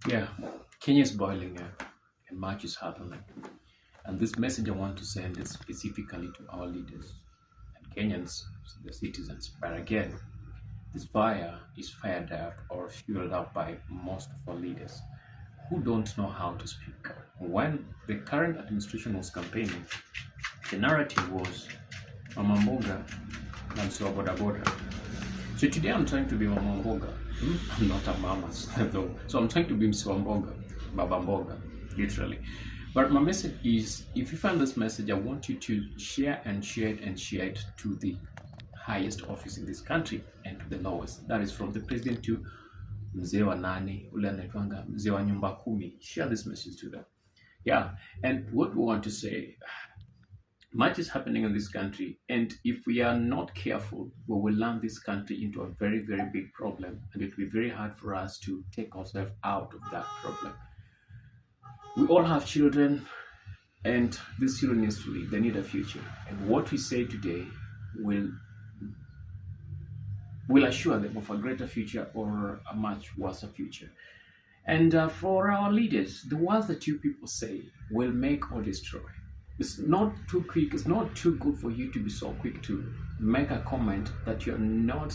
Yeah, Kenya is boiling up and much is happening. And this message I want to send is specifically to our leaders and Kenyans, the citizens. But again, this fire is fired up or fueled up by most of our leaders who don't know how to speak. When the current administration was campaigning, the narrative was Mama Mboga and so Boda Boda. So today I'm trying to be Mama Mboga. I'm not a mama though. So I'm trying to be Msiwa Mboga, Baba Mboga, literally. But my message is, if you find this message, I want you to share and share it and share it to the highest office in this country and to the lowest. That is from the president to mzee wa nane, ule anaitwanga mzee wa nyumba kumi. Share this message to them. Yeah, and what we want to say, much is happening in this country, and if we are not careful, we will land this country into a very, very big problem, and it will be very hard for us to take ourselves out of that problem. We all have children, and these children need to live. They need a future, and what we say today will assure them of a greater future or a much worse future. And for our leaders, the words that you people say will make or destroy. It's not too quick, it's not too good for you to be so quick to make a comment that you're not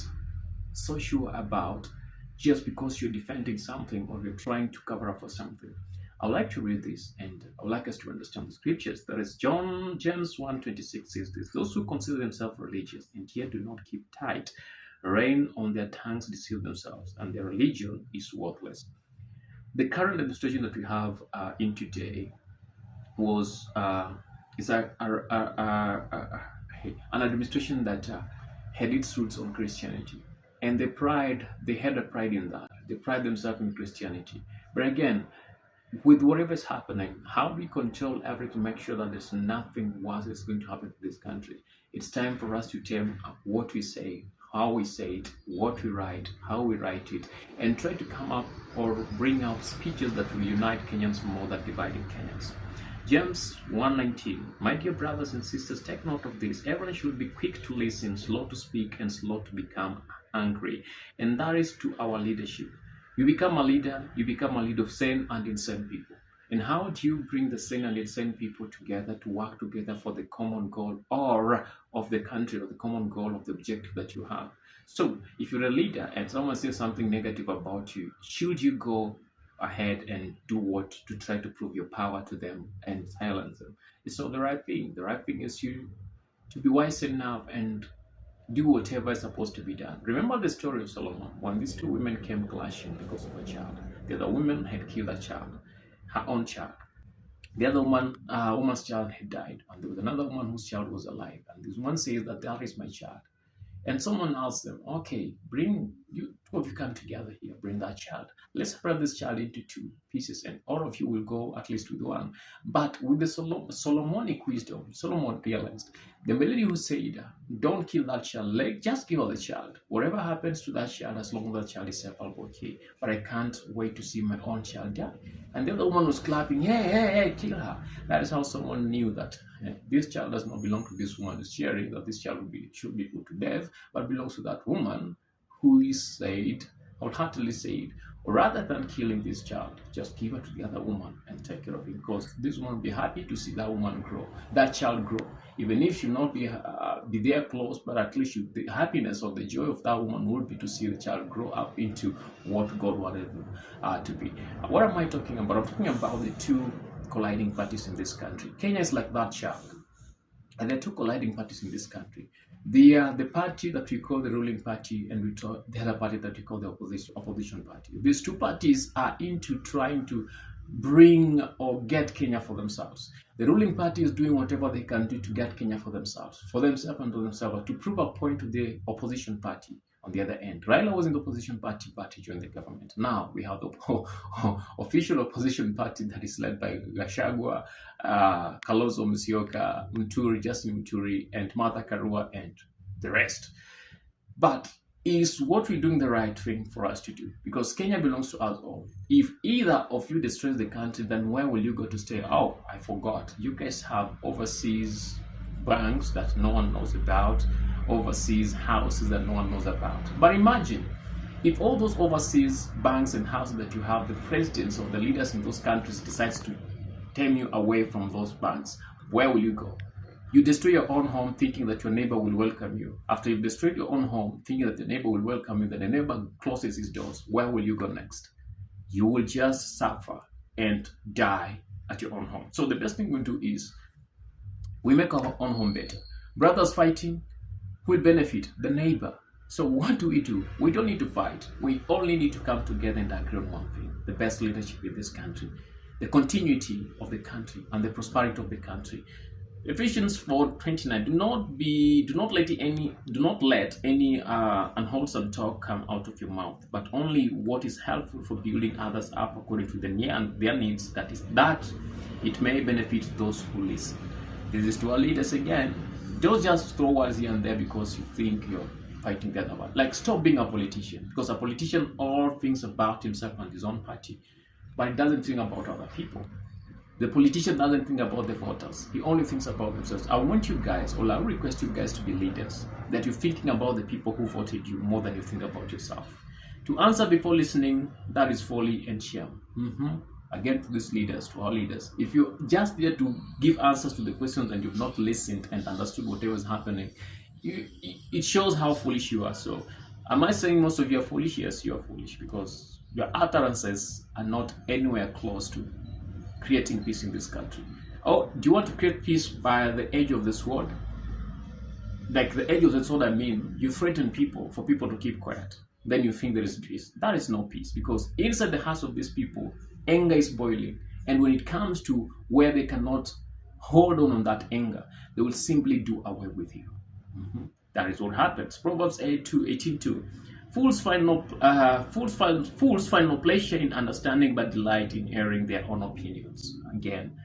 so sure about just because you're defending something or you're trying to cover up for something. I'd like to read this, and I would like us to understand the scriptures. That is James 1:26 says this: those who consider themselves religious and yet do not keep tight rein on their tongues deceive themselves, and their religion is worthless. The current administration that we have in today was is an administration that had its roots on Christianity, and they had a pride in that. They pride themselves in Christianity. But again, with whatever is happening, how do we control everything to make sure that there's nothing worse is going to happen to this country? It's time for us to tame up what we say, how we say it, what we write, how we write it, and try to come up or bring out speeches that will unite Kenyans more than dividing Kenyans. James 1:19, my dear brothers and sisters, take note of this. Everyone should be quick to listen, slow to speak, and slow to become angry. And that is to our leadership. You become a leader of sane and insane people. And how do you bring the sane and insane people together to work together for the common goal or of the country, or the common goal of the objective that you have? So if you're a leader and someone says something negative about you, should you go ahead and do what to try to prove your power to them and silence them? It's not the right thing. The right thing is you to be wise enough and do whatever is supposed to be done. Remember the story of Solomon when these two women came clashing because of a child. The other woman had killed a child, her own child. The other woman's child had died, and there was another woman whose child was alive. And this one says that is my child. And someone asked them, okay, bring you, two of you come together here, bring that child. Let's separate this child into two pieces, and all of you will go at least with one. But with the Solomonic wisdom, Solomon realized the lady who said, don't kill that child, just give her the child. Whatever happens to that child, as long as that child is safe, I'll be okay. But I can't wait to see my own child die. And the other woman was clapping, hey, kill her. That is how someone knew that this child does not belong to this woman who's cheering that this child should be put to death, but belongs to that woman who is said, wholeheartedly said, rather than killing this child, just give her to the other woman and take care of it, because this woman will be happy to see that woman grow, that child grow. Even if she not be there close, but at least the happiness or the joy of that woman would be to see the child grow up into what God wanted to be. What am I talking about? I'm talking about the two colliding parties in this country. Kenya is like that child, and there are two colliding parties in this country. The party that we call the ruling party, and the other party that we call the opposition party. These two parties are into trying to bring or get Kenya for themselves. The ruling party is doing whatever they can do to get Kenya for themselves and to themselves, to prove a point to the opposition party. On the other end, Raila was in the opposition party, but he joined the government. Now we have the official opposition party that is led by Gachagua, Kalonzo, Justin Muturi, and Martha Karua, and the rest. But is what we're doing the right thing for us to do? Because Kenya belongs to us all. If either of you destroys the country, then where will you go to stay? Oh, I forgot. You guys have overseas banks that no one knows about, overseas houses that no one knows about. But imagine if all those overseas banks and houses that you have, the presidents or the leaders in those countries decides to turn you away from those banks, where will you go? You destroy your own home thinking that your neighbor will welcome you. After you've destroyed your own home thinking that the neighbor will welcome you, then the neighbor closes his doors. Where will you go next? You will just suffer and die at your own home. So the best thing we do is we make our own home better. Brothers fighting, who will benefit? The neighbor. So what do? We don't need to fight. We only need to come together and agree on one thing: the best leadership in this country, the continuity of the country, and the prosperity of the country. Ephesians 4:29. Do not let any unwholesome talk come out of your mouth, but only what is helpful for building others up according to their needs, that it may benefit those who listen. This is to our leaders again. Don't just throw words here and there because you think you're fighting the other one. Like, stop being a politician, because a politician all thinks about himself and his own party, but he doesn't think about other people. The politician doesn't think about the voters. He only thinks about themselves. I want you guys, or I request you guys to be leaders, that you're thinking about the people who voted you more than you think about yourself. To answer before listening, that is folly and shame. Again, to these leaders, to our leaders, if you're just there to give answers to the questions and you've not listened and understood whatever is happening, it shows how foolish you are. So, am I saying most of you are foolish? Yes, you are foolish, because your utterances are not anywhere close to creating peace in this country. Oh, do you want to create peace by the edge of the sword? Like the edge of the sword, I mean, you threaten people for people to keep quiet. Then you think there is peace. That is no peace, because inside the hearts of these people, anger is boiling. And when it comes to where they cannot hold on that anger, they will simply do away with you. That is what happens. Proverbs 18:2. Fools find no pleasure in understanding, but delight in airing their own opinions. Again,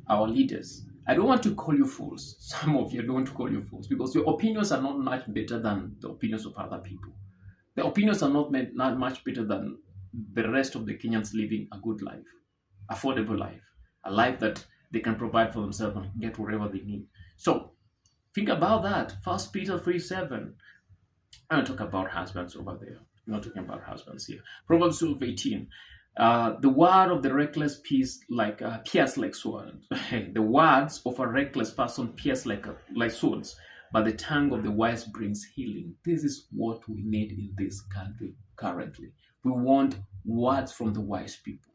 our leaders. I don't want to call you fools. Some of you don't want to call you fools, because your opinions are not much better than the opinions of other people. The opinions are not much better than the rest of the Kenyans living a good life, affordable life, a life that they can provide for themselves and get whatever they need. So think about that. 1 Peter 3:7. I don't talk about husbands over there. I'm not talking about husbands here. Proverbs 12:18. The word of the reckless pierce like swords. The words of a reckless person pierce like swords, but the tongue of the wise brings healing. This is what we need in this country currently. We want words from the wise people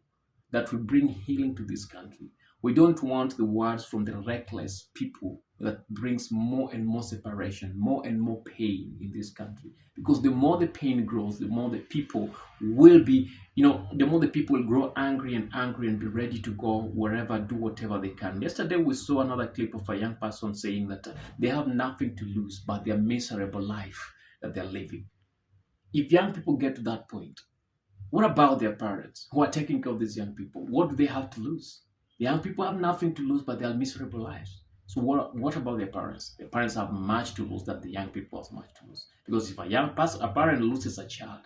that will bring healing to this country. We don't want the words from the reckless people that brings more and more separation, more and more pain in this country. Because the more the pain grows, the more the people will be, the more the people will grow angry and be ready to go wherever, do whatever they can. Yesterday, we saw another clip of a young person saying that they have nothing to lose but their miserable life that they're living. If young people get to that point, what about their parents who are taking care of these young people? What do they have to lose? The young people have nothing to lose but their miserable lives. So what about their parents? Their parents have much to lose that the young people have much to lose. Because if a parent loses a child,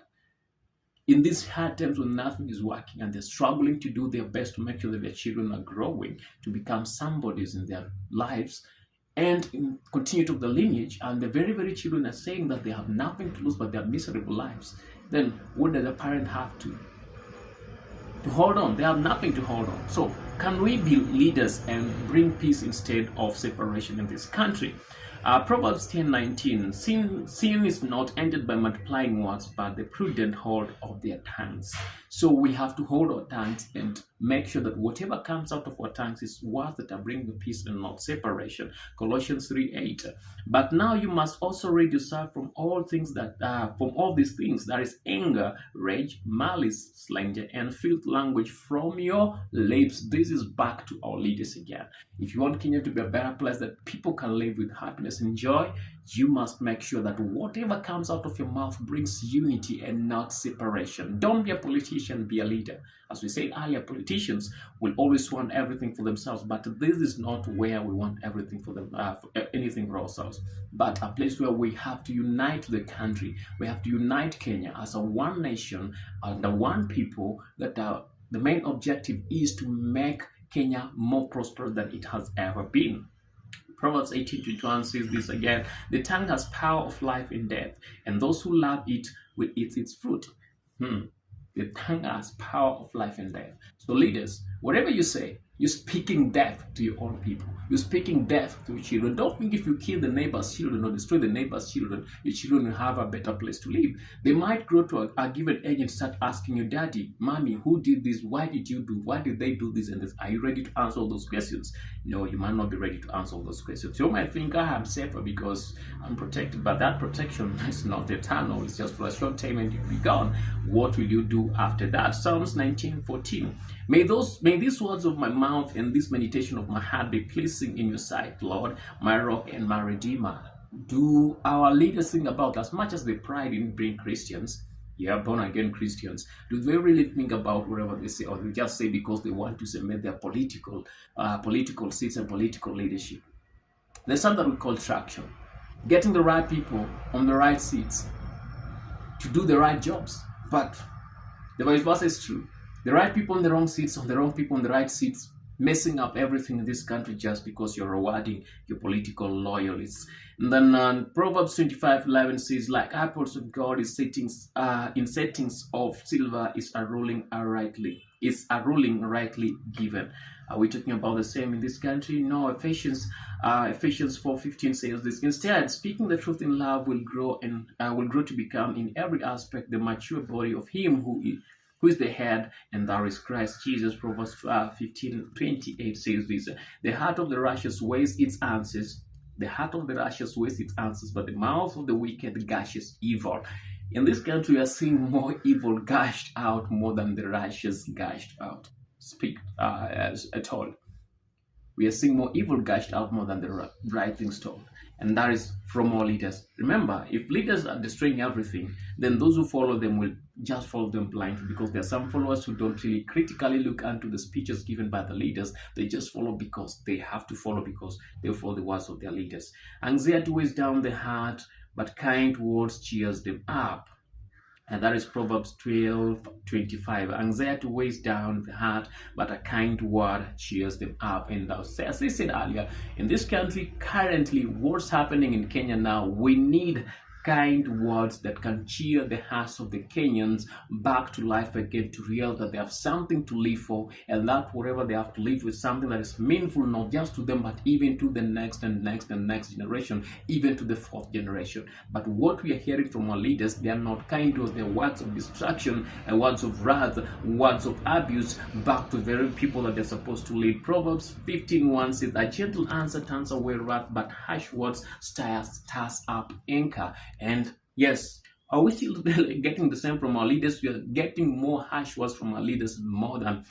in these hard times when nothing is working and they're struggling to do their best to make sure that their children are growing to become somebodies in their lives and continue to the lineage, and the very, very children are saying that they have nothing to lose but their miserable lives, then what does the parent have to hold on? They have nothing to hold on. So can we be leaders and bring peace instead of separation in this country? Proverbs 10:19. Sin is not ended by multiplying words, but the prudent hold of their tongues. So we have to hold our tongues and make sure that whatever comes out of our tongues is words that are bringing peace and not separation. Colossians 3:8. But now you must also rid yourself from all these things. That is anger, rage, malice, slander, and filth language from your lips. This is back to our leaders again. If you want Kenya to be a better place that people can live with happiness and joy, you must make sure that whatever comes out of your mouth brings unity and not separation. Don't be a politician, be a leader. As we said earlier, politicians will always want everything for themselves, but this is not where we want everything for them, anything for ourselves, but a place where we have to unite the country. We have to unite Kenya as a one nation under one people, that the main objective is to make Kenya more prosperous than it has ever been. Proverbs 18:21 says this again: the tongue has power of life and death, and those who love it will eat its fruit. The tongue has power of life and death. So leaders, whatever you say, you're speaking death to your own people. You're speaking death to your children. Don't think if you kill the neighbor's children or destroy the neighbor's children, your children will have a better place to live. They might grow to a given age and start asking you, Daddy, Mommy, who did this? Why did you do? Why did they do this and this? Are you ready to answer all those questions? No, you might not be ready to answer all those questions. You might think I am safer because I'm protected, but that protection is not eternal. It's just for a short time and you'll be gone. What will you do after that? Psalms 19:14. May these words of my mouth and this meditation of my heart be pleasing in your sight, Lord, my rock and my redeemer. Do our leaders think about, as much as they pride in being Christians, born again Christians, do they really think about whatever they say, or they just say because they want to cement their political seats and political leadership? There's something we call traction. Getting the right people on the right seats to do the right jobs. But the vice versa is true. The right people on the wrong seats, or the wrong people on the right seats, messing up everything in this country just because you're rewarding your political loyalists. And then Proverbs 25:11 says, like apples of God is settings in settings of silver is a ruling rightly given. Are we talking about the same in this country? No. Ephesians 4:15 says this. Instead, speaking the truth in love will grow to become in every aspect the mature body of Him who is the head, and that is Christ Jesus. Proverbs 15:28 says this. The heart of the righteous weighs its answers. The heart of the righteous weighs its answers, but the mouth of the wicked gushes evil. In this country, we are seeing more evil gushed out more than the righteous gushed out. At all. We are seeing more evil gushed out more than the right things told. And that is from our leaders. Remember, if leaders are destroying everything, then those who follow them will just follow them blindly, because there are some followers who don't really critically look into the speeches given by the leaders. They just follow because they have to follow, because they follow the words of their leaders. Anxiety weighs down the heart, but kind words cheers them up. And that is Proverbs 12:25. Anxiety weighs down the heart, but a kind word cheers them up. And as I said earlier, in this country, currently, what's happening in Kenya now, we need kind words that can cheer the hearts of the Kenyans back to life again, to realize that they have something to live for, and that whatever they have to live with, something that is meaningful not just to them, but even to the next and next and next generation, even to the fourth generation. But what we are hearing from our leaders, they are not kind words. They are words of destruction and words of wrath, words of abuse back to the very people that they're supposed to lead. Proverbs 15:1 says, a gentle answer turns away wrath, but harsh words stirs up anger. And yes, are we still getting the same from our leaders? We are getting more harsh words from our leaders more than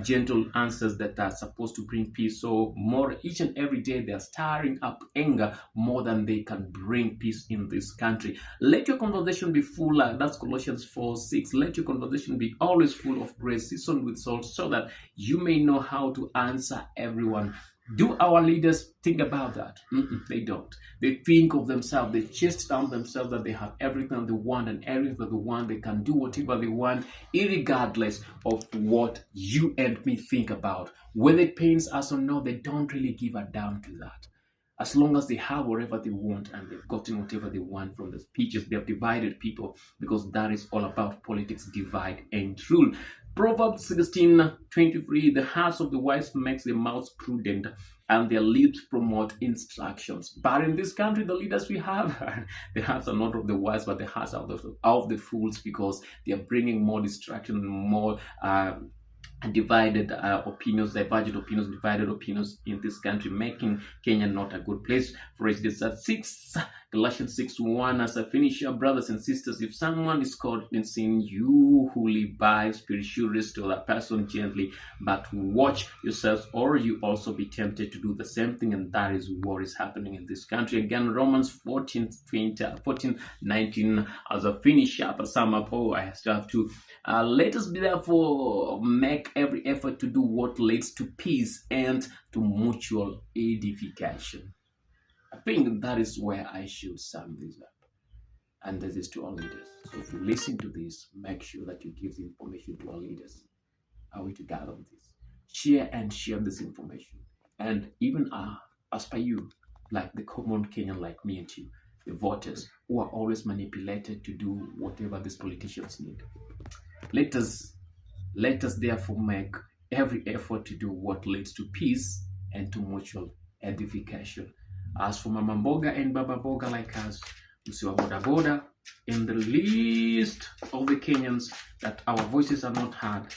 gentle answers that are supposed to bring peace. So more each and every day they are stirring up anger more than they can bring peace in this country. Let your conversation be full, that's Colossians 4:6. Let your conversation be always full of grace, seasoned with salt, so that you may know how to answer everyone. Do our leaders think about that? They don't. They think of themselves. They chest down themselves that they have everything they want, and everything that they want, they can do whatever they want, irregardless of what you and me think about. Whether it pains us or not, they don't really give a damn to that. As long as they have whatever they want and they've gotten whatever they want from the speeches, they have divided people, because that is all about politics, divide and rule. Proverbs 16:23, the hearts of the wise makes their mouths prudent, and their lips promote instructions. But in this country, the leaders we have, the hearts are not of the wise, but the hearts are of the fools, because they are bringing more distraction, more divided opinions, divergent opinions, divided opinions in this country, making Kenya not a good place for it. It's at 6, Galatians 6:1. As I finish up, brothers and sisters, if someone is caught in sin, you who live by Spirit should restore that person gently, but watch yourselves, or you also be tempted to do the same thing. And that is what is happening in this country. Again, Romans 14:19. As I finish up, as sum up, I still have to. Let us therefore make every effort to do what leads to peace and to mutual edification. I think that is where I should sum this up. And this is to our leaders. So if you listen to this, make sure that you give the information to our leaders. Are we together on this? Share this information. And even as per you, like the common Kenyan like me and you, the voters who are always manipulated to do whatever these politicians need. Let us therefore make every effort to do what leads to peace and to mutual edification. As for Mama Mboga and Baba Boga like us, Msiwa Boda Boda, in the least of the Kenyans that our voices are not heard,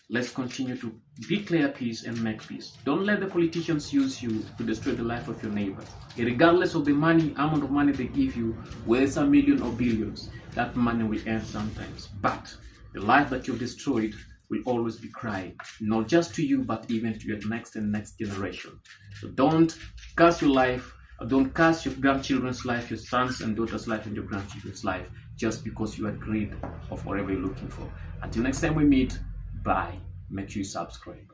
let's continue to declare peace and make peace. Don't let the politicians use you to destroy the life of your neighbor. Regardless of the amount of money they give you, whether it's a million or billions, that money will end sometimes. But the life that you've destroyed will always be crying, not just to you, but even to your next and next generation. So don't curse your life, or don't curse your grandchildren's life, your sons and daughters' life, and your grandchildren's life, just because you are greedy of whatever you're looking for. Until next time we meet, bye. Make sure you subscribe.